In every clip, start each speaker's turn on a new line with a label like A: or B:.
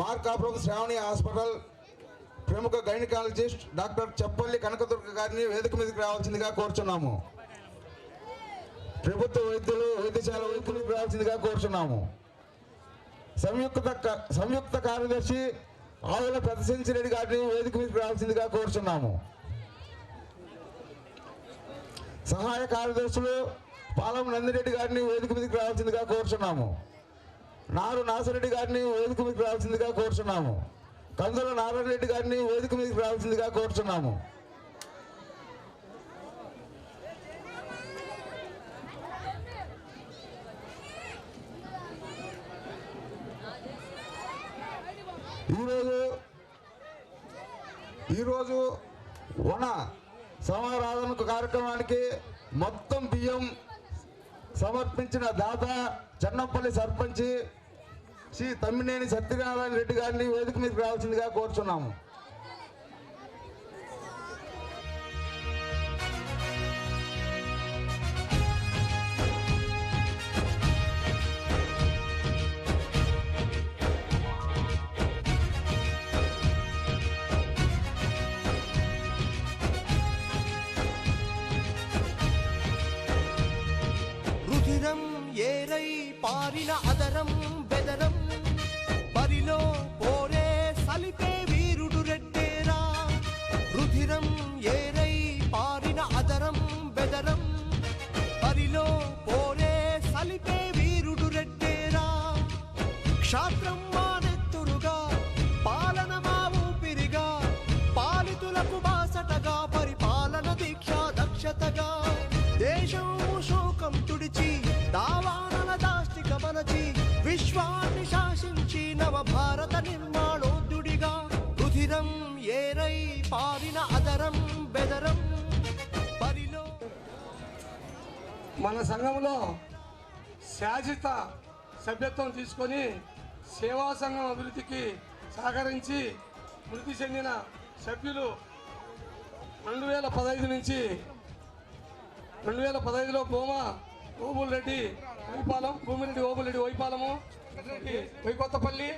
A: Markapuram Shravani hospital ప్రముఖ gynaecologist doctor Cheppalli Kanakadurga గారిని వేదిక మీదకి రావాల్సిందిగా కోరుచున్నాము. ప్రభుత్వ వైద్యులు వైద్యశాల వైద్యులకు రావాల్సిందిగా కోరుచున్నాము. సంయుక్త కార్యదర్శి ఆవుల పెద్దసెంచిరెడ్డి గారిని వేదిక మీదకి రావాల్సిందిగా కోరుచున్నాము. సహాయ కార్యదర్శులు పాలం నందిరెడ్డి గారిని వేదిక మీదకి రావాల్సిందిగా కోరుచున్నాము. నారు నాసిరెడ్డి గారిని వేదిక మీదకి రావాల్సిందిగా కోరుచున్నాము. కందుల నారాయణ రెడ్డి గారిని వేదిక మీదకి రావాల్సిందిగా కోరుచున్నాము. ఈరోజు వన సమారాధన కార్యక్రమానికి మొత్తం బియ్యం సమర్పించిన దాత చెన్నపల్లి సర్పంచి శ్రీ తమ్మినేని సత్యనారాయణ రెడ్డి గారిని వేదిక మీదకి రావాల్సిందిగా కోరుచున్నాము.
B: రుధిరం ఏరై పారిన అదరం బెదరం బరిలో పోరే సలిపే వీరుడు రెడ్డేరా. రుధిరం ఏరై పారిన అదరం బెదరం బరిలో పోరే సలిపే వీరుడు రెడ్డేరా. క్షాత్రం మానెత్తురుగా పాలన మా ఊపిరిగా పాలితులకు బాసటగా పరిపాలన దీక్ష దక్షతగా దేశం శోకం తుడిచి దావానల దాష్టిక మనచి విశ్వాన్ని శాసించి నవ భారత నిర్మాణోద్యుడిగా రుధిరం ఏరై పారిన అదరం బెదరం పరిలో.
C: మన సంఘంలో శాశ్వత సభ్యత్వం తీసుకొని సేవా సంఘం అభివృద్ధికి సహకరించి మృతి చెందిన సభ్యులు 2015 నుంచి 2015లో ఓబుల్రెడ్డి వైపాలెం, భూమిరెడ్డి ఓబుల్రెడ్డి వైపాలెము, వైకొత్తపల్లి,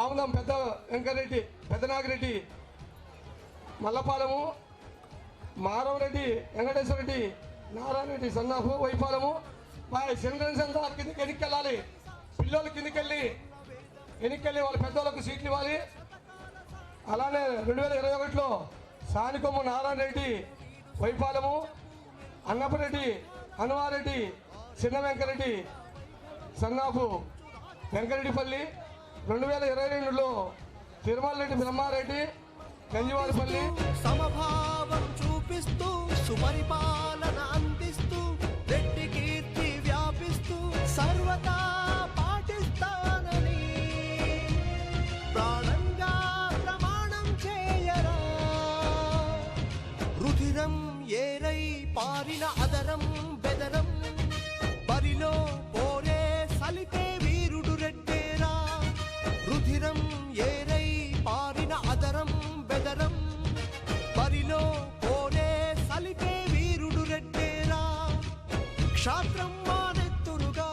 C: ఆమలం పెద్ద వెంకరెడ్డి, పెద్దనాగిరెడ్డి మల్లపాలెము, మారవరెడ్డి వెంకటేశ్వరరెడ్డి, నారాయణరెడ్డి సన్నాఫు వైపాలెము. చిల్డ్రన్స్ అంతా కిందకి ఎన్నికెళ్ళాలి. పిల్లలు కిందకెళ్ళి వాళ్ళ పెద్దవాళ్ళకు సీట్లు ఇవ్వాలి. అలానే 2021లో సానికొమ్ము నారాయణ రెడ్డి వైపాలెము, అన్నపరెడ్డి, హనుమారెడ్డి, చిన్న వెంకరెడ్డి సన్నాపు వెంకరెడ్డిపల్లి. 2022లో తిరుమల రెడ్డి బ్రహ్మారెడ్డి గంజివారిపల్లి.
B: సమభావం చూపిస్తూ సుపరిపాలన అందిస్తూ రెడ్డి కీర్తి వ్యాపిస్తూ సర్వతా పాటిస్తానని ప్రాణంగా ప్రమాణం చేయరా. రుధిరం ఏరై పారిన అదరం బెదరం బరిలో పోరే సలిపే వీరుడు రెడ్డేరా. రుధిరం ఏరై పారిన అదరం బెదరం బరిలో పోరే సలిపే వీరుడు రెడ్డేరా. క్షాత్రం మానెత్తురుగా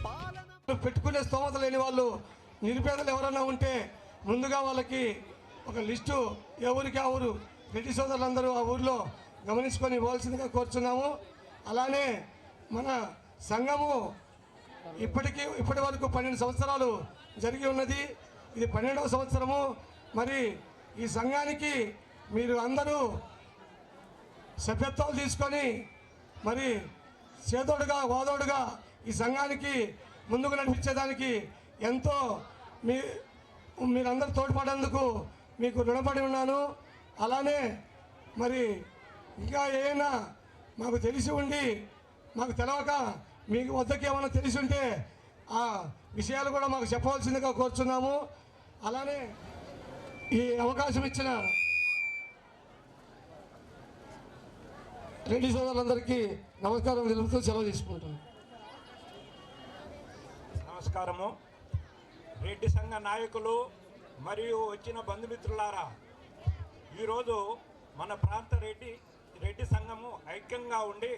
B: పాలన
C: పెట్టుకునే స్తోమత లేని వాళ్ళు, నిరుపేదలు ఎవరైనా ఉంటే ముందుగా వాళ్ళకి ఒక లిస్టు ఏ ఊరికి ఆ ఊరు రెడ్డి సోదరులందరూ ఆ ఊరిలో గమనించుకొని ఇవ్వాల్సిందిగా కోరుచున్నాము. అలానే మన సంఘము ఇప్పటి వరకు 12 సంవత్సరాలు జరిగి ఉన్నది. ఇది 12వ సంవత్సరము. మరి ఈ సంఘానికి మీరు అందరూ సభ్యత్వాలు తీసుకొని మరి చేదోడుగా వాదోడుగా ఈ సంఘానికి ముందుకు నడిపించేదానికి ఎంతో మీరందరూ తోడ్పడేందుకు మీకు రుణపడి ఉన్నాను. అలానే మరి ఇంకా ఏమైనా మాకు తెలిసి ఉండి మాకు తెలవక మీకు వద్దకి ఏమైనా తెలిసి ఉంటే ఆ విషయాలు కూడా మాకు చెప్పవలసిందిగా కోరుచున్నాము. అలానే ఈ అవకాశం ఇచ్చిన రెడ్డి సోదరులందరికీ నమస్కారం తెలుపుతూ సెలవు తీసుకుంటాను.
D: నమస్కారము. రెడ్డి సంఘ నాయకులు మరియు వచ్చిన బంధుమిత్రులారా, ఈరోజు మన ప్రాంత రెడ్డి సంఘము ఐక్యంగా ఉండి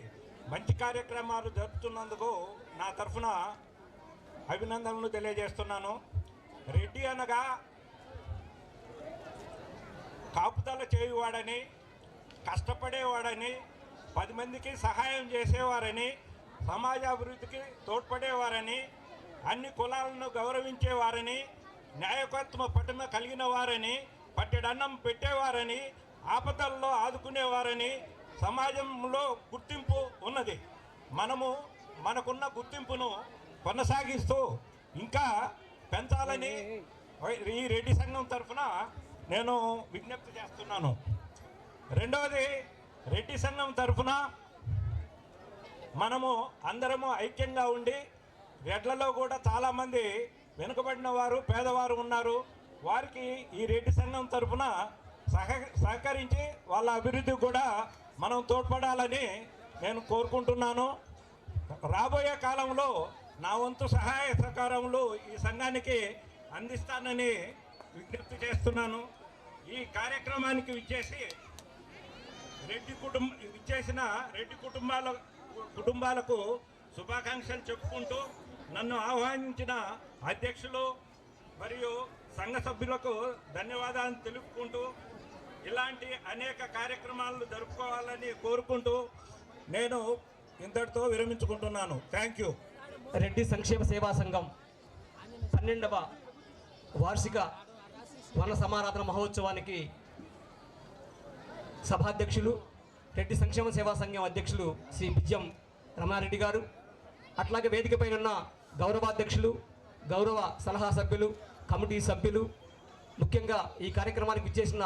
D: మంచి కార్యక్రమాలు జరుపుతున్నందుకు నా తరఫున అభినందనలు తెలియజేస్తున్నాను. రెడ్డి అనగా కాపుదల చేయువాడని, కష్టపడేవాడని, 10 మందికి సహాయం చేసేవారని, సమాజాభివృద్ధికి తోడ్పడేవారని, అన్ని కులాలను గౌరవించేవారని, న్యాయకత్వ పటిమ కలిగిన వారని, పట్టెడన్నం పెట్టేవారని, ఆపదల్లో ఆదుకునేవారని సమాజంలో గుర్తింపు ఉన్నది. మనకున్న గుర్తింపును కొనసాగిస్తూ ఇంకా పెంచాలని ఈ రెడ్డి సంఘం తరఫున నేను విజ్ఞప్తి చేస్తున్నాను. రెండవది, రెడ్డి సంఘం తరఫున మనము అందరము ఐక్యంగా ఉండి, రెడ్లలో కూడా చాలామంది వెనుకబడిన వారు, పేదవారు ఉన్నారు. వారికి ఈ రెడ్డి సంఘం తరఫున సహకరించి వాళ్ళ అభివృద్ధికి కూడా మనం తోడ్పడాలని నేను కోరుకుంటున్నాను. రాబోయే కాలంలో నా వంతు సహాయ సహకారములు ఈ సంఘానికి అందిస్తానని విజ్ఞప్తి చేస్తున్నాను. ఈ కార్యక్రమానికి విచ్చేసిన రెడ్డి కుటుంబాలకు శుభాకాంక్షలు చెప్పుకుంటూ, నన్ను ఆహ్వానించిన అధ్యక్షులు మరియు సంఘ సభ్యులకు ధన్యవాదాలు తెలుపుకుంటూ, ఇలాంటి అనేక కార్యక్రమాలను జరుపుకోవాలని కోరుకుంటూ నేను ఇంతటితో విరమించుకుంటున్నాను. Thank you.
E: రెడ్డి సంక్షేమ సేవా సంఘం 12వ వార్షిక వన సమారాధన మహోత్సవానికి సభాధ్యక్షులు, రెడ్డి సంక్షేమ సేవా సంఘం అధ్యక్షులు శ్రీ బిజ్యం రమణారెడ్డి గారు, అట్లాగే వేదికపై ఉన్న గౌరవాధ్యక్షులు, గౌరవ సలహా సభ్యులు, కమిటీ సభ్యులు, ముఖ్యంగా ఈ కార్యక్రమానికి విచ్చేసిన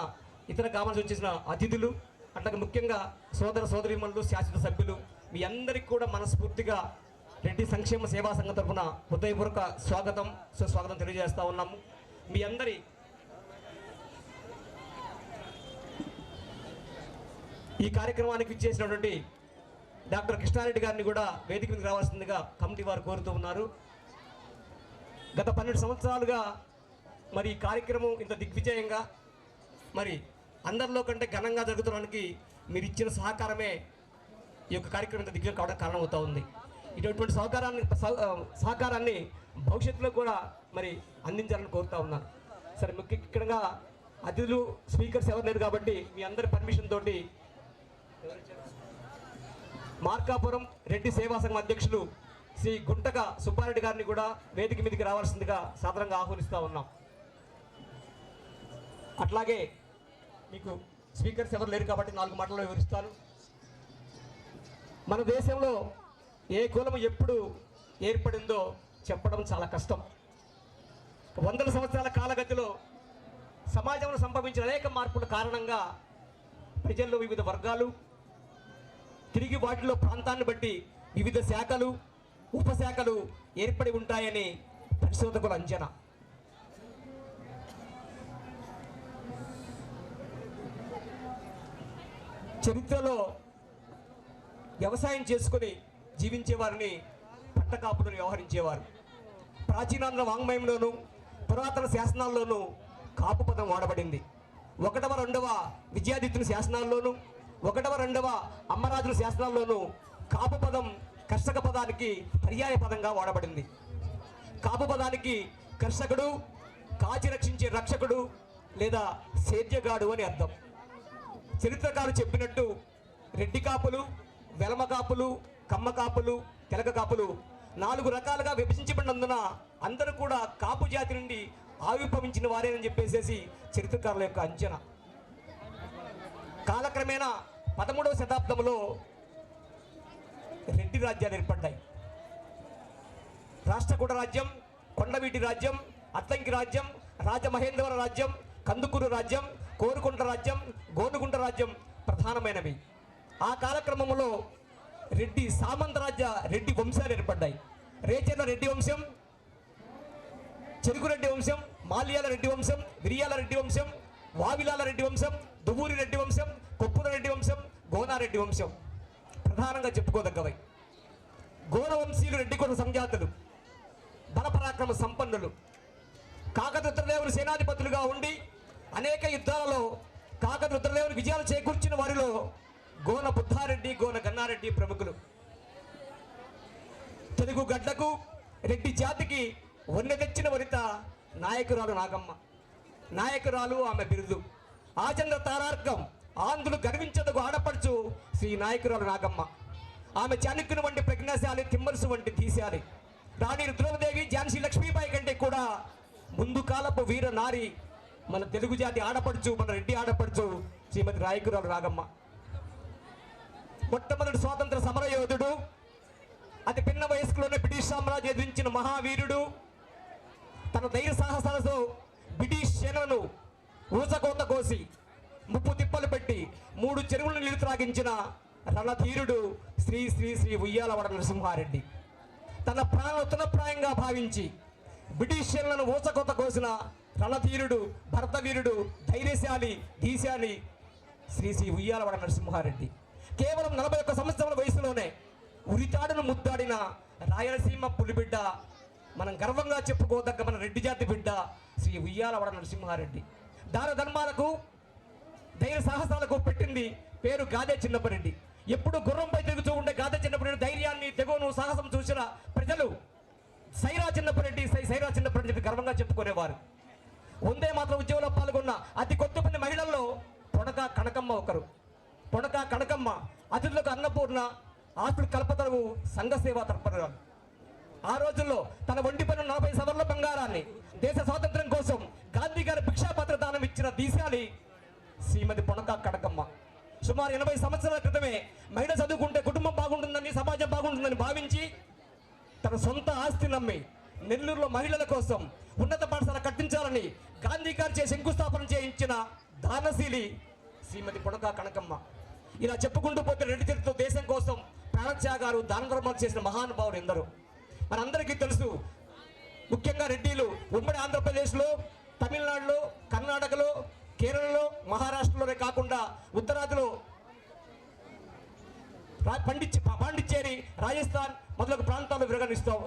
E: ఇతర గ్రామాలకు వచ్చేసిన అతిథులు, అట్లాగే ముఖ్యంగా సోదర సోదరీమణులు, శాశ్వత సభ్యులు, మీ అందరికీ కూడా మనస్ఫూర్తిగా రెడ్డి సంక్షేమ సేవా సంఘం తరఫున హృదయపూర్వక సుస్వాగతం తెలియజేస్తూ ఉన్నాము. మీ అందరి ఈ కార్యక్రమానికి విచ్చేసినటువంటి డాక్టర్ కృష్ణారెడ్డి గారిని కూడా వేదిక మీదకి రావాల్సిందిగా కమిటీ వారు కోరుతూ ఉన్నారు. గత 12 సంవత్సరాలుగా మరి ఈ కార్యక్రమం ఇంత దిగ్విజయంగా, మరి అందరిలో కంటే ఘనంగా జరుగుతుడానికి మీరు ఇచ్చిన సహకారమే ఈ యొక్క కార్యక్రమం ఇంత దిగ్విజయం కావడానికి కారణమవుతూ ఉంది. ఇటువంటి సహకారాన్ని భవిష్యత్తులో కూడా మరి అందించాలని కోరుతూ ఉన్నాను. సరే, ముఖ్యంగా అతిథులు, స్పీకర్స్ ఎవరు లేరు కాబట్టి మీ అందరి పర్మిషన్ తోటి మార్కాపురం రెడ్డి సేవా సంఘం అధ్యక్షులు శ్రీ గుంటక సుబ్బారెడ్డి గారిని కూడా వేదిక మీదకి రావాల్సిందిగా సాదరంగా ఆహ్వానిస్తూ ఉన్నాం. అట్లాగే మీకు స్పీకర్స్ ఎవరు లేరు కాబట్టి 4 మాటల్లో వివరిస్తాను. మన దేశంలో ఏ కులం ఎప్పుడు ఏర్పడిందో చెప్పడం చాలా కష్టం. వందల సంవత్సరాల కాలగతిలో సమాజంలో సంభవించిన అనేక మార్పుల కారణంగా ప్రజల్లో వివిధ వర్గాలు, తిరిగి వాటిలో ప్రాంతాన్ని బట్టి వివిధ శాఖలు, ఉపశాఖలు ఏర్పడి ఉంటాయని పరిశోధకుల అంచనా. చరిత్రలో వ్యవసాయం చేసుకుని జీవించేవారిని పట్టకాపులను వ్యవహరించేవారు. ప్రాచీనాంధ్ర వాంగ్మయంలోనూ పురాతన శాసనాల్లోనూ కాపు పదం వాడబడింది. 1వ 2వ విజయాదిత్యుని శాసనాల్లోనూ 1వ 2వ అమ్మరాజుల శాసనాల్లోనూ కాపు పదం కర్షక పదానికి పర్యాయ పదంగా వాడబడింది. కాపు పదానికి కర్షకుడు, కాచి రక్షించే రక్షకుడు లేదా సేద్యగాడు అని అర్థం. చరిత్రకారులు చెప్పినట్టు రెడ్డి కాపులు, వెలమ కాపులు, కమ్మ కాపులు, తెలక కాపులు 4 రకాలుగా విభజించబడినందున అందరూ కూడా కాపు జాతి నుండి ఆవిర్భవించిన వారేనని చెప్పేసి చరిత్రకారుల యొక్క అంచనా. కాలక్రమేణా 13వ శతాబ్దంలో రెడ్డి రాజ్యాలు ఏర్పడ్డాయి. రాష్ట్రకూట రాజ్యం, కొండవీటి రాజ్యం, అత్తంకి రాజ్యం, రాజమహేంద్రవర రాజ్యం, కందుకూరు రాజ్యం, కోరుకుంట రాజ్యం, గోనుగుంట రాజ్యం ప్రధానమైనవి. ఆ కాలక్రమంలో రెడ్డి సామంత రెడ్డి వంశాలు ఏర్పడ్డాయి. రేచర్ల రెడ్డి వంశం, చెరుకురెడ్డి వంశం, మాల్యాల రెడ్డి వంశం, విరియాల రెడ్డి వంశం, వావిలాల రెడ్డి వంశం, దువ్వూరి రెడ్డి వంశం, కొప్పుల రెడ్డి వంశం, గోనారెడ్డి వంశం ప్రధానంగా చెప్పుకోదగ్గవై. గోన వంశీయులు రెడ్డి కుల సంజాతులు, బలపరాక్రమ సంపన్నులు. కాకతీయ సేనాధిపతులుగా ఉండి అనేక యుద్ధాలలో కాకతీయ విజయాలు చేకూర్చిన వారిలో గోన బుద్ధారెడ్డి, గోన గన్నారెడ్డి ప్రముఖులు. తెలుగు గడ్డకు, రెడ్డి జాతికి వన్నె తెచ్చిన వనిత నాయకురాలు నాగమ్మ. నాయకురాలు ఆమె బిరుదు. ఆచంద్ర తారార్కం ఆంధ్రులు గర్వించదగు ఆడపడుచు శ్రీ నాయకురాలు నాగమ్మ. ఆమె చాణక్యుని వంటి ప్రజ్ఞాశాలి, తిమ్మరుసు వంటి తీశాలి. రాణి రుద్రమదేవి, ఝాన్సీ లక్ష్మీబాయి కంటే కూడా ముందు కాలపు వీర నారి మన తెలుగు జాతి ఆడపడుచు, మన రెడ్డి ఆడపడుచు శ్రీమతి నాయకురాలు నాగమ్మ. మొట్టమొదటి స్వాతంత్ర సమరయోధుడు, అతి పిన్న వయస్సులోనే బ్రిటిష్ సామ్రాజ్యం ఎదిరించిన మహావీరుడు, తన ధైర్య సాహసాలతో బ్రిటిష్ సేనను ఊచకోత కోసి ముప్పు తిప్పలు పెట్టి 3 చెరువులను నీళ్లు త్రాగించిన రణధీరుడు శ్రీ శ్రీ శ్రీ ఉయ్యాలవాడ నరసింహారెడ్డి. తన ప్రాణాలు తృణప్రాయంగా భావించి బ్రిటిష్ సేనలను ఊచకోత కోసిన రణధీరుడు, భరతవీరుడు, ధైర్యశాలి, ధీశాలి శ్రీ శ్రీ ఉయ్యాలవాడ నరసింహారెడ్డి. కేవలం 41 సంవత్సరాల వయసులోనే ఉరితాడును ముద్దాడిన రాయలసీమ పులిబిడ్డ, మనం గర్వంగా చెప్పుకోదగ్గ మన రెడ్డి జాతి బిడ్డ శ్రీ ఉయ్యాలవాడ నరసింహారెడ్డి. దాన ధర్మాలకు, ధైర్య సాహసాలకు పెట్టింది పేరు గాదే చిన్నపరెడ్డి. ఎప్పుడు గుర్రంపై తిరుగుతూ ఉండే గాదే చిన్నపరెడ్డి ధైర్యాన్ని, తెగువను, సాహసం చూసిన ప్రజలు సైరా చిన్నపరెడ్డి, సైరా చిన్నపరెడ్డి చెప్పి గర్వంగా చెప్పుకునేవారు. వందే మాత్రం ఉద్యమంలో పాల్గొన్న అతి కొద్దిమంది మహిళల్లో పొడక కనకమ్మ ఒకరు. పొడక కనకమ్మ అతిథులకు అన్నపూర్ణ, ఆస్తులు కల్పతరువు, సంఘ సేవా తత్పరురాలు. ఆ రోజుల్లో తన ఒంటి పైన 40 సవర్ల బంగారాన్ని దేశ స్వాతంత్ర్యం కోసం గాంధీ గారి భిక్షాపత్ర దానం ఇచ్చిన దీశాలి శ్రీమతి పొనక కనకమ్మ. సుమారు 80 సంవత్సరాల క్రితమే మహిళ చదువుకుంటే కుటుంబం బాగుంటుందని, సమాజం బాగుంటుందని భావించి తన సొంత ఆస్తి నమ్మి నెల్లూరులో మహిళల కోసం ఉన్నత పాఠశాల కట్టించాలని గాంధీ గారు చేసి శంకుస్థాపన చేయించిన దానశీలి శ్రీమతి పొనక కనకమ్మ. ఇలా చెప్పుకుంటూ పోతే రెడ్డి చరిత్ర దేశం కోసం ప్రాణత్యాగాలు, దాన ధర్మాలు చేసిన మహానుభావులు ఎందరో మనందరికీ తెలుసు. ముఖ్యంగా రెడ్డిలు ఉమ్మడి ఆంధ్రప్రదేశ్లో, తమిళనాడులో, కర్ణాటకలో, కేరళలో, మహారాష్ట్రలోనే కాకుండా ఉత్తరాదిలో పాండిచ్చేరి, రాజస్థాన్ మొదలగు ప్రాంతాల్లో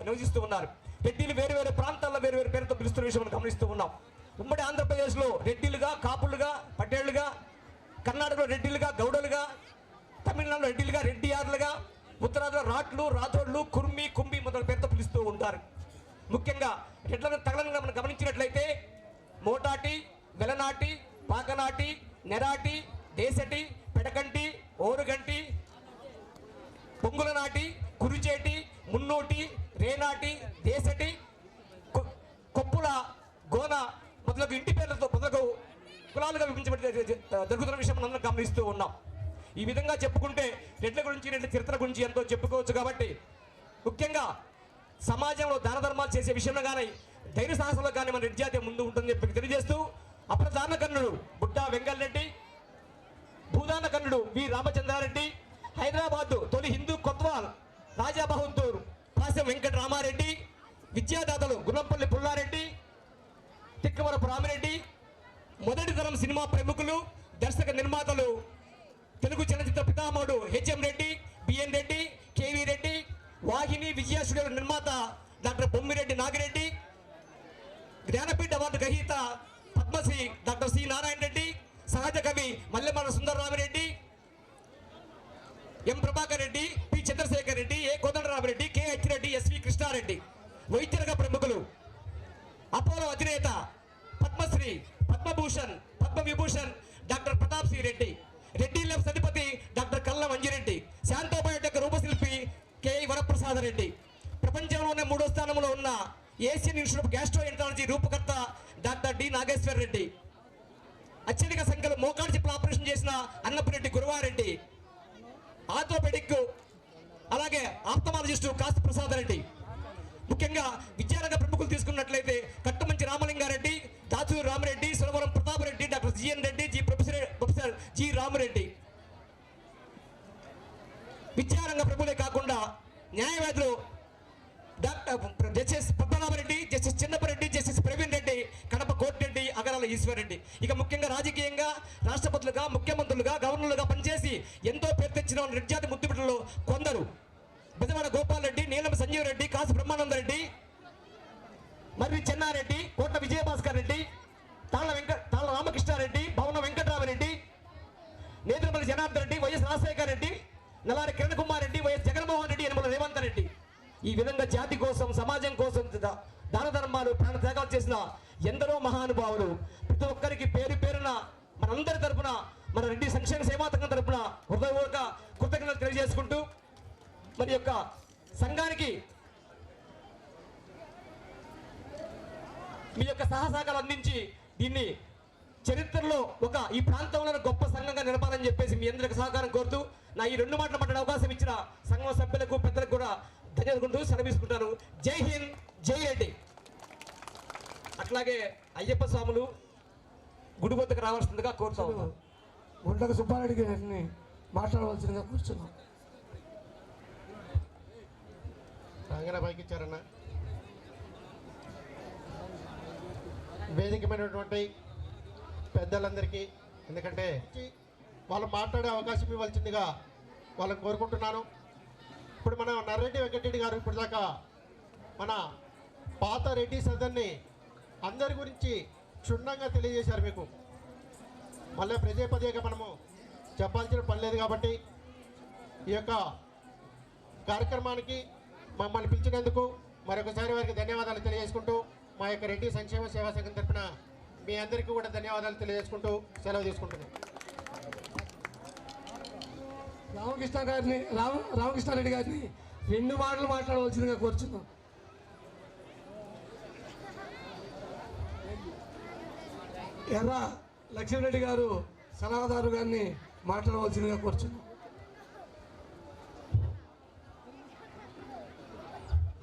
E: నివసిస్తూ ఉన్నారు. రెడ్డిలు వేరు వేరు ప్రాంతాల్లో వేరు వేరు పేరుతో పిలుస్తున్న విషయం మనం గమనిస్తూ ఉన్నాం. ఉమ్మడి ఆంధ్రప్రదేశ్లో రెడ్డిలుగా, కాపులుగా, పటేళ్లుగా, కర్ణాటకలో రెడ్డిలుగా, గౌడలుగా, తమిళనాడులో రెడ్డిలుగా, రెడ్డియార్లుగా, ఉత్తరాదిలో రాట్లు, రాథోడ్లు, కుర్మి, కుంభి మొదల పేరుతో పిలుస్తూ ఉంటారు. ముఖ్యంగా రెడ్లను తగలనంగా మనం గమనించినట్లయితే మోటాటి, వెలనాటి, పాకనాటి, నెరాటి, దేశటి, పెడకంటి, ఓరుగంటి, పొంగుల నాటి, కురిచేటి, మున్నోటి, రేనాటి, దేశటి, కొప్పుల, గోన మొదలగు ఇంటి పేర్లతో మొదలగు కులాలుగా విభజించబడి జరుగుతున్న విషయం మనం గమనిస్తూ ఉన్నాం. ఈ విధంగా చెప్పుకుంటే రెడ్ల గురించి, రెడ్ల చరిత్ర గురించి ఎంతో చెప్పుకోవచ్చు. కాబట్టి ముఖ్యంగా సమాజంలో దాన ధర్మాలు చేసే విషయంలో కానీ, ధైర్య సాహసంలో కానీ మన రెడ్డి జాతి ముందు ఉంటుందని చెప్పి తెలియజేస్తూ, అప్రధాన కన్నుడు బుట్టా వెంకటరెడ్డి, భూదాన కన్నుడు వి రామచంద్రారెడ్డి, హైదరాబాద్ తొలి హిందూ కొత్వాల్ రాజా బహదూర్ పాసెం వెంకట రామారెడ్డి, విద్యాదాతలు గుణంపల్లి పుల్లారెడ్డి, తిక్కవరపు రామిరెడ్డి, మొదటి తరం సినిమా ప్రముఖులు, దర్శక నిర్మాతలు, తెలుగు చలనచిత్ర పితామహుడు HM Reddy, BN Reddy, KV Reddy, Vahini Vijaya studio నిర్మాత డాక్టర్ బొమ్మిరెడ్డి నాగిరెడ్డి, జ్ఞానపీఠ అవార్డు గ్రహీత పద్మశ్రీ డాక్టర్ సి నారాయణ రెడ్డి, సహజ కవి Mallemala Sundararamireddy, M Prabhakar Reddy, P Chandrasekhar Reddy, A Kodandaramireddy, K H Reddy, SV Krishnareddy, వైద్యరంగ ప్రముఖులు, అపోలో అధినేత, Padmashri, Padmabhushan, Padmavibhushan doctor Prathap C Reddy, Reddy labs అధిపతి డాక్టర్ కల్లం అంజిరెడ్డి, శాంతోబయోటెక్ రూపశిల్పి కె వరప్రసాద రెడ్డి, ప్రపంచంలోనే 3వ స్థానంలో ఉన్న ఏషియన్ ఇన్స్టిట్యూట్ ఆఫ్ గ్యాస్ట్రోఎంట్రాలజీ రూపకర్త డాక్టర్ డి నాగేశ్వర్ రెడ్డి, అత్యధిక సంఖ్యలో మోకాడు చెప్పుల ఆపరేషన్ చేసిన అన్నపురెడ్డి గురువారెడ్డి, ఆర్థోపెడిక్ అలాగే ఆప్థమాలజిస్టు కాస్త ప్రసాద్ రెడ్డి. ముఖ్యంగా విద్యారంగ ప్రముఖులు తీసుకున్నట్లయితే Kattamanchi Ramalingareddy, Dachuru Ramareddy, Suravaram Pratap Reddy, doctor GN Reddy, professor G Ramareddy. విద్యారంగ ప్రభులే కాకుండా న్యాయవాదులు justice Padmanabhareddy, justice Chinnapareddy, justice Praveen Reddy, Kadapa Kotireddy, Agarala Eshwar Reddy. ఇక ముఖ్యంగా రాజకీయంగా రాష్ట్రపతులుగా, ముఖ్యమంత్రులుగా, గవర్నర్లుగా పనిచేసి ఎంతో పేరు తెచ్చిన రెడ్డి జాతి ముద్దుబిడ్డలు కొందరు బెజవాడ గోపాల్ రెడ్డి, నీలం సంజీవ్ రెడ్డి, కాసు బ్రహ్మానంద రెడ్డి, మర్రి చెన్నారెడ్డి, కోట్ల విజయభాస్కర్ రెడ్డి, తాళ్ళ రామకృష్ణారెడ్డి, భవన వెంకటరామరెడ్డి, నేదురుమల్లి జనార్దన్ రెడ్డి, వైఎస్ రాజశేఖర్ రెడ్డి, నల్లారి కిరణ్ కుమార్ రెడ్డి, వైఎస్ జగన్మోహన్ రెడ్డి, యనమల రేవంత్ రెడ్డి. ఈ విధంగా జాతి కోసం, సమాజం కోసం దాన ధర్మాలు, ప్రాణ త్యాగాలు చేసిన ఎందరో మహానుభావులు. ప్రతి ఒక్కరికి పేరు పేరున మనందరి తరపున, మన రెడ్డి సంక్షేమ సేవా సంఘం తరపున హృదయపూర్వక కృతజ్ఞతలు తెలియజేసుకుంటూ మరి యొక్క సంఘానికి మీ యొక్క సహకారాలు అందించి దీన్ని చరిత్రలో ఈ ప్రాంతంలో గొప్ప సంఘంగా నిలపాలని చెప్పేసి మీ అందరికి సహకారం కోరుతూ నా ఈ 2 మాటలు మాట్లాడే అవకాశం ఇచ్చిన సంఘం సభ్యులకు, పెద్దలకు కూడా ధన్యవాదాలు సెలవిసుకుంటాను. జై హింద్, జై రెడ్డి. అట్లాగే అయ్యప్ప స్వాములు గుడి వద్దకు రావాల్సిందిగా కోరుతాము.
C: గుంటక సుబ్బారెడ్డి గారిని మాట్లాడవలసిందిగా కూర్చున్నాం.
F: రంగన పైకి ఇచ్చారన్న. వేదికమైనటువంటి పెద్దలందరికీ, ఎందుకంటే వాళ్ళు మాట్లాడే అవకాశం ఇవ్వాల్సిందిగా వాళ్ళని కోరుకుంటున్నాను. ఇప్పుడు మన నర్రెడ్డి వెంకటరెడ్డి గారు ఇప్పటిదాకా మన పాత రెడ్డి సదన్ని అందరి గురించి క్షుణ్ణంగా తెలియజేశారు మీకు. మళ్ళీ పదేగా మనము చెప్పాల్సిన పని లేదు కాబట్టి ఈ యొక్క కార్యక్రమానికి మమ్మల్ని పిలిచినందుకు మరొకసారి వారికి ధన్యవాదాలు తెలియజేసుకుంటూ మా యొక్క రెడ్డి సంక్షేమ సేవా సంఘం తరఫున మీ అందరికీ కూడా ధన్యవాదాలు తెలియజేసుకుంటూ సెలవు తీసుకుంటున్నాం.
C: రామకృష్ణారెడ్డి గారిని 2 మాటలు మాట్లాడవలసిందిగా కోరుచున్నాం. ఎర్ర లక్ష్మీరెడ్డి గారు సలహాదారు గారిని మాట్లాడవలసిందిగా కోరుచున్నాం.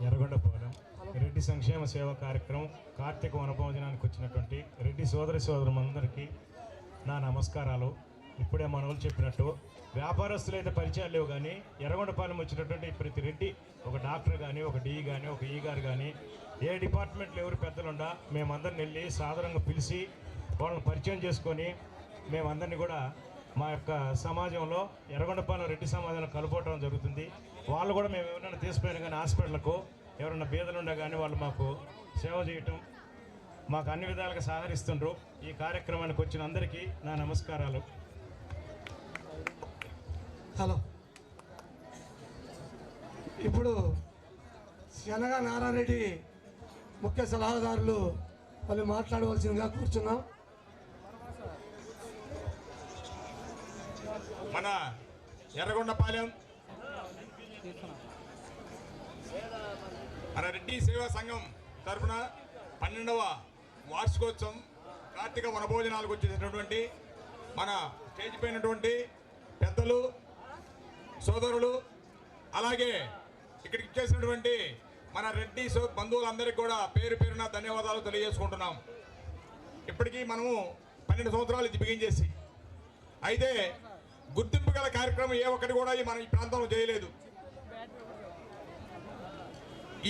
D: ఎర్రగొండపాలెం రెడ్డి సంక్షేమ సేవా కార్యక్రమం కార్తీక వనభోజనానికి వచ్చినటువంటి రెడ్డి సోదరులందరికీ నా నమస్కారాలు. ఇప్పుడే మనవులు చెప్పినట్టు వ్యాపారస్తులు అయితే పరిచయాలు లేవు, కానీ ఎర్రగొండపాలెం వచ్చినటువంటి ప్రతి రెడ్డి, ఒక డాక్టర్ కానీ, ఒక డిఈ కానీ, ఒక ఈ గారు కానీ, ఏ డిపార్ట్మెంట్లో ఎవరు పెద్దలుండా మేమందరిని వెళ్ళి సాధారణంగా పిలిచి వాళ్ళని పరిచయం చేసుకొని మేమందరినీ కూడా మా యొక్క సమాజంలో ఎర్రగొండపాలెం రెడ్డి సమాజంలో కలుపుకోవడం జరుగుతుంది. వాళ్ళు కూడా మేము ఎవరైనా తీసుకుపోయినా కానీ హాస్పిటల్కు ఎవరైనా బీదలుండా కానీ వాళ్ళు మాకు సేవ చేయటం, మాకు అన్ని విధాలుగా సహకరిస్తుండ్రు. ఈ కార్యక్రమానికి వచ్చిన అందరికీ నా నమస్కారాలు.
C: హలో. ఇప్పుడు శనగ నారాయణరెడ్డి ముఖ్య సలహాదారులు వాళ్ళు మాట్లాడవలసిందిగా కూర్చున్నాం.
G: మన ఎర్రగొండపాలెం మన రెడ్డి సేవా సంఘం తరఫున 12వ వార్షికోత్సవం కార్తీక వనభోజనాలకు వచ్చేటటువంటి మన స్టేజ్ పైనటువంటి పెద్దలు, సోదరులు, అలాగే ఇక్కడికి ఇచ్చేసినటువంటి మన రెడ్డి బంధువులందరికీ కూడా పేరు పేరున ధన్యవాదాలు తెలియజేసుకుంటున్నాం. ఇప్పటికీ మనము 12 సంవత్సరాలు ఇది బిగించేసి, అయితే గుర్తింపు గల కార్యక్రమం ఏ ఒక్కటి కూడా మనం ఈ ప్రాంతంలో చేయలేదు.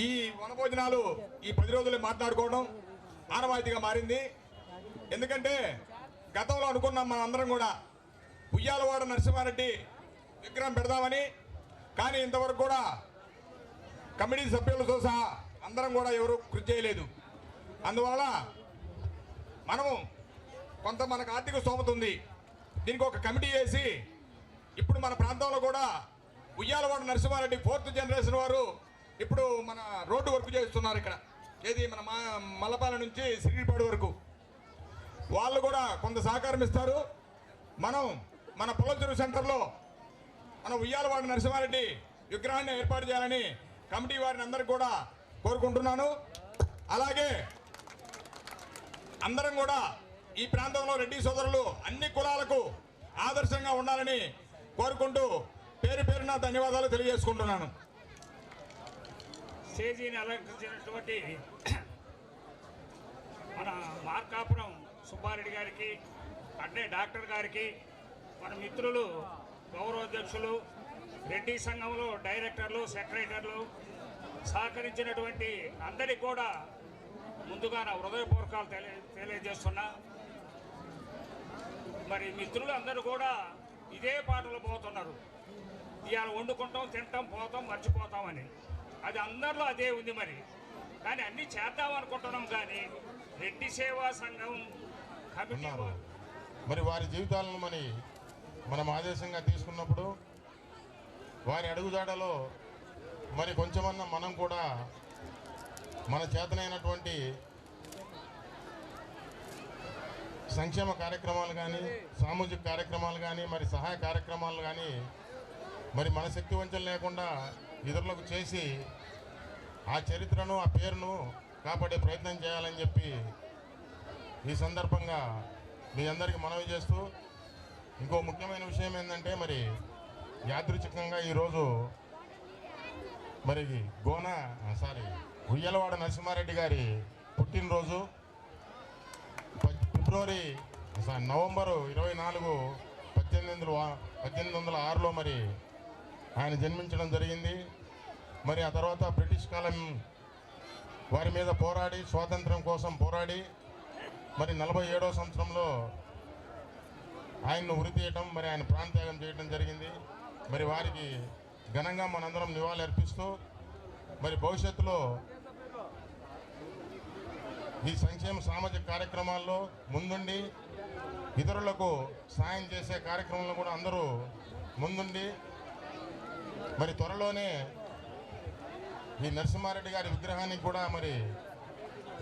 G: ఈ వనభోజనాలు ఈ 10 రోజులే మాట్లాడుకోవడం ఆనవాయితీగా మారింది. ఎందుకంటే గతంలో అనుకున్నాం మనం అందరం కూడా ఉయ్యాలవాడ నరసింహారెడ్డి విగ్రహం పెడదామని, కానీ ఇంతవరకు కూడా కమిటీ సభ్యులతో సహా అందరం కూడా ఎవరు కృషి చేయలేదు. అందువల్ల మనము కొంత మనకు ఆర్థిక స్తోమత ఉంది, దీనికి ఒక కమిటీ వేసి ఇప్పుడు మన ప్రాంతంలో కూడా ఉయ్యాలవాడ నరసింహారెడ్డి 4th జనరేషన్ వారు ఇప్పుడు మన రోడ్డు వర్క్ చేస్తున్నారు. ఇక్కడ ఏది మన మల్లపాలెం నుంచి సిరిపాడు వరకు వాళ్ళు కూడా కొంత సహకారం ఇస్తారు. మనం మన పొలంచెరువు సెంటర్లో మన ఉయ్యాలవాడ నరసింహారెడ్డి విగ్రహాన్ని ఏర్పాటు చేయాలని కమిటీ వారిని అందరికీ కూడా కోరుకుంటున్నాను. అలాగే అందరం కూడా ఈ ప్రాంతంలో రెడ్డి సోదరులు అన్ని కులాలకు ఆదర్శంగా ఉండాలని కోరుకుంటూ పేరు పేరున ధన్యవాదాలు తెలియజేసుకుంటున్నాను.
D: స్టేజీని అలంకరించినటువంటి మన మార్కాపురం సుబ్బారెడ్డి గారికి, అట్నే డాక్టర్ గారికి, మన మిత్రులు, గౌరవాధ్యక్షులు, రెడ్డి సంఘంలో డైరెక్టర్లు, సెక్రటరీలు సహకరించినటువంటి అందరికీ కూడా ముందుగా నా హృదయపూర్వకాలు తెలియజేస్తున్నా. మరి మిత్రులు అందరూ కూడా ఇదే పాటలు పోతున్నారు. ఇవాళ వండుకుంటాం, తింటాం, పోతాం, మర్చిపోతామని, అది అందరిలో అదే ఉంది. కానీ అన్నీ చేద్దాం అనుకుంటున్నాం, కానీ రెడ్డి సేవా సంఘం కమిటీ
H: మరి వారి జీవితాలను మనం ఆదేశంగా తీసుకున్నప్పుడు వారి అడుగుజాడలో మరి కొంచెమన్నా మనం కూడా మన చేతనైనటువంటి సంక్షేమ కార్యక్రమాలు కానీ సామాజిక కార్యక్రమాలు కానీ మరి సహాయ కార్యక్రమాలు కానీ మరి మన శక్తి వంచన లేకుండా ఇతరులకు చేసి ఆ చరిత్రను ఆ పేరును కాపాడే ప్రయత్నం చేయాలని చెప్పి ఈ సందర్భంగా మీ అందరికీ మనవి చేస్తూ ఇంకో ముఖ్యమైన విషయం ఏంటంటే మరి యాదృచ్ఛికంగా ఈరోజు మరి ఉయ్యలవాడ నరసింహారెడ్డి గారి పుట్టినరోజు నవంబరు 24, 1806లో మరి ఆయన జన్మించడం జరిగింది. మరి ఆ తర్వాత బ్రిటిష్ కాలం వారి మీద పోరాడి స్వాతంత్రం కోసం పోరాడి మరి 47వ సంవత్సరంలో ఆయన్ను ఉరి తీయటం మరి ఆయన ప్రాణత్యాగం చేయడం జరిగింది. మరి వారికి ఘనంగా మనందరం నివాళి అర్పిస్తూ మరి భవిష్యత్తులో ఈ సంక్షేమ సామాజిక కార్యక్రమాల్లో ముందుండి ఇతరులకు సాయం చేసే కార్యక్రమంలో కూడా అందరూ ముందుండి మరి త్వరలోనే ఈ నరసింహారెడ్డి గారి విగ్రహానికి కూడా మరి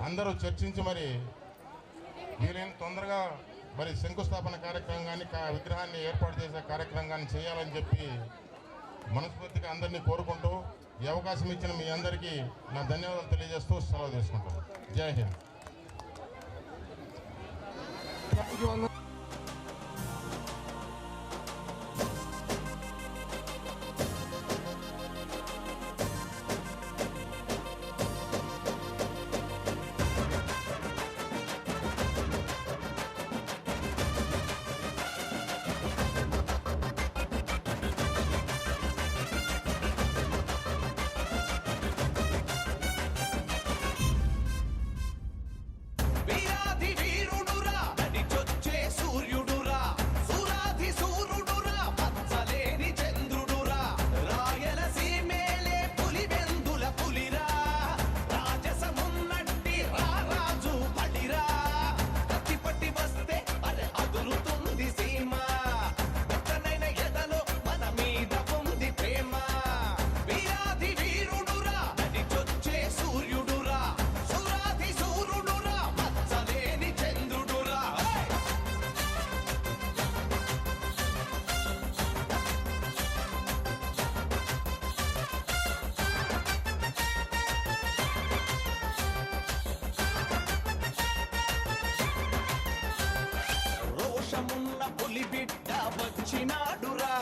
H: అందరూ చర్చించి మరి వీలైన తొందరగా మరి శంకుస్థాపన కార్యక్రమం కానీ విగ్రహాన్ని ఏర్పాటు చేసే కార్యక్రమం కానీ చేయాలని చెప్పి మనస్ఫూర్తిగా అందరినీ కోరుకుంటూ ఈ అవకాశం ఇచ్చిన మీ అందరికీ నా ధన్యవాదాలు తెలియజేస్తూ సెలవు తీసుకుంటాను. జై హింద్.
B: వచ్చినాడురా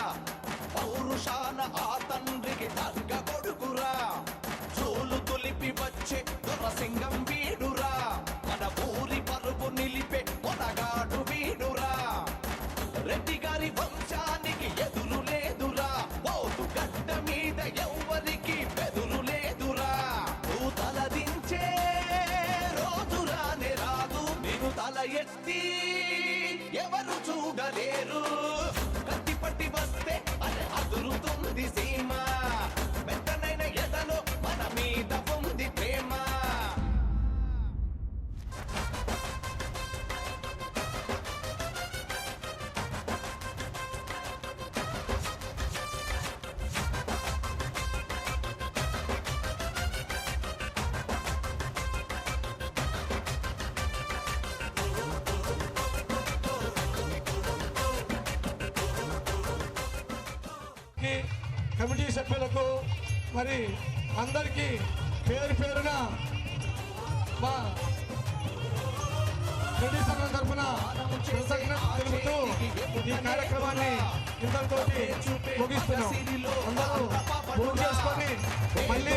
B: పౌరుషాన ఆ తండ్రికి తగ్గ కొడుకురా చోలు తొలిపి వచ్చే దొరసింగం వీడురా మన ఊరి పరుపు నిలిపే మొనగాడు వీడురా రెడ్డి గారి వంశానికి ఎదురు లేదురా పోతు గడ్డ మీద ఎవ్వరికి బెదురు లేదురా నువ్వు తలదించే రోజురానే రాదు నేను తల ఎత్తి ఎవరు చూడలేరు కత్తి పట్టి వస్తే అరే అదురుతుంది సీమ మెత్తనైన ఎదలో మన మీద ఉంది ప్రేమ
C: కమిటీ సభ్యులకు మరి అందరికీ పేరు పేరున మా రెడ్డి సంఘం తరఫున కృతజ్ఞత తెలుపుతూ ఈ కార్యక్రమాన్ని ఇంతటితోటి ముగిస్తున్నాం. అందరూ పూర్తి చేసుకొని మళ్ళీ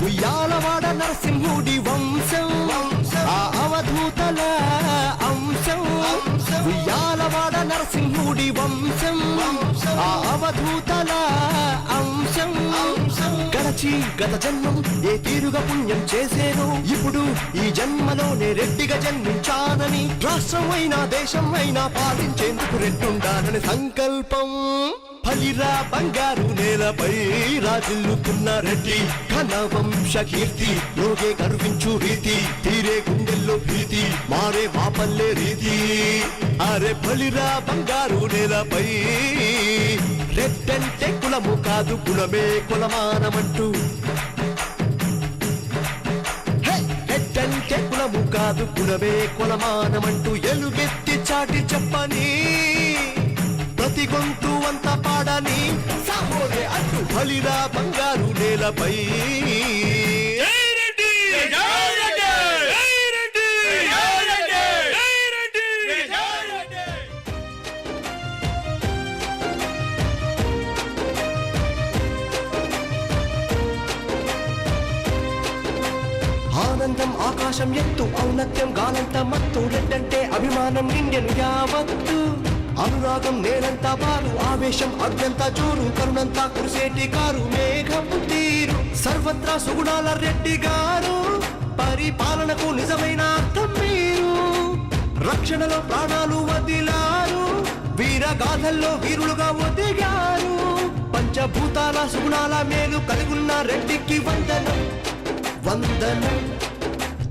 B: ఉయ్యాలవాడ నరసింహుడి వంశం ఆ అవధూతల అంశం ఉయ్యాలవాడ నరసింహుడి వంశం ఆ అవధూతల అంశం గడచి గత జన్మం ఏ తీరుగా పుణ్యం చేసేను ఇప్పుడు ఈ జన్మలోనే రెడ్డిగా జన్మించానని రాష్ట్రం అయినా దేశం అయినా పాలించేందుకు రెడ్డుండాలని సంకల్పం ఫలిరా బంగారు నేలపై రాజిల్లుతున్న రెడ్డి ఘన వంశ కీర్తి యోగే గర్వించు రీతి తీరే గుండెల్లో భీతి మారే మా పల్లె రీతి అరే ఫలిరా బంగారు నేలపై రెడ్డంటే కులము కాదు కులమే కులమానమంటూ రెడ్డంటే కులము కాదు కులమే కులమానమంటూ ఎలుగెత్తి చాటి చెప్పని ప్రతి గొంతు అంత పాడని సాహోరే అంటూ బలిరా బంగారు నేలపై ఆనందం ఆకాశం ఎత్తు ఔన్నత్యం గాలంత మత్తు రెడ్డంటే అభిమానం నిండెను యావత్తు అనురాగం నేలంతా బారు ఆవేశం అగ్నంతా జోరు కరుణంతా కురిసేటి కారు మేఘపు తీరు సర్వత్రా సుగుణాల రెడ్డి గారు పరిపాలనకు నిజమైన అర్థం మీరు రక్షణలో ప్రాణాలు వదిలారు వీరగాథల్లో వీరులుగా ఒదిగారు పంచభూతాల సుగుణాల మేలు కలిగున్న రెడ్డికి వందనం వందనం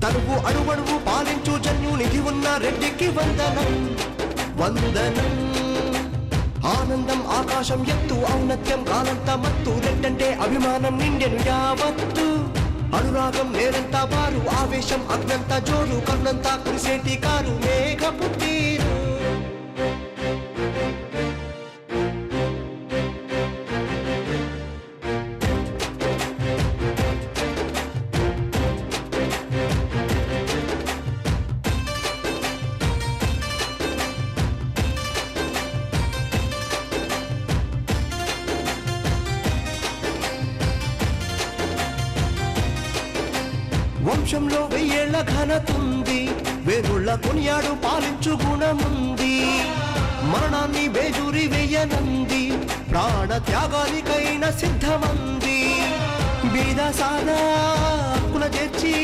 B: తనువు అణువణువు పాలించు జన్యు నిధి ఉన్న రెడ్డికి వందనం వందనం ఆనందం ఆకాశం ఎత్తు ఔన్నత్యం కాలంత మత్తు రెడ్డంటే అభిమానం నిండెను యావత్తు అనురాగం నేరంతా బారు ఆవేశం అగ్నంతా జోరు కరుణంతా కురిసేటి కారు మేఘపు తీరు వంశంలో 1000 ఏళ్ల ఘనతుంది వేరుళ్ళ కొనియాడు పాలించు గుణముంది మరణాన్ని బేజూరి వెయ్యనంది ప్రాణ త్యాగానికైన సిద్ధమంది బీద సాదా హక్కున చేర్చి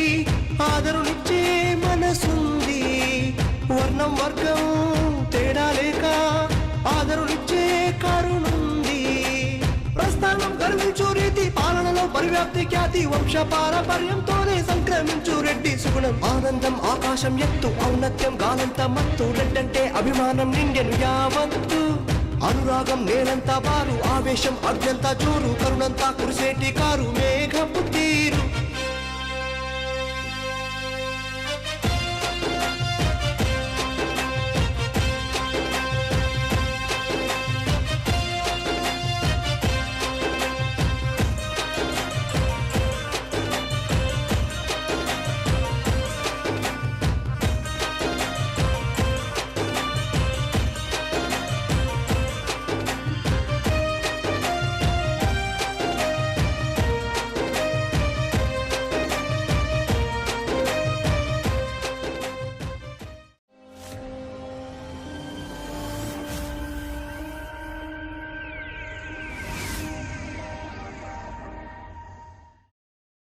B: ఆదరునిచ్చే మనసుంది వర్ణం వర్గం తేడా లేక ఆదరునిచ్చే కరుణుంది ప్రస్థానం గర్వించు రీతి పాలనలో పరివ్యాప్తి ఖ్యాతి వంశ పారపర్యంతోనే సంక్రమించు రెడ్డి సుగుణం ఆనందం ఆకాశం ఎత్తు ఔన్నత్యం గాలంత మత్తు రెడ్డంటే అభిమానం నిండెను యావత్తు అనురాగం నేలంతా బారు ఆవేశం అగ్నంతా జోరు కరుణంతా కురిసేటి కారు మేఘపు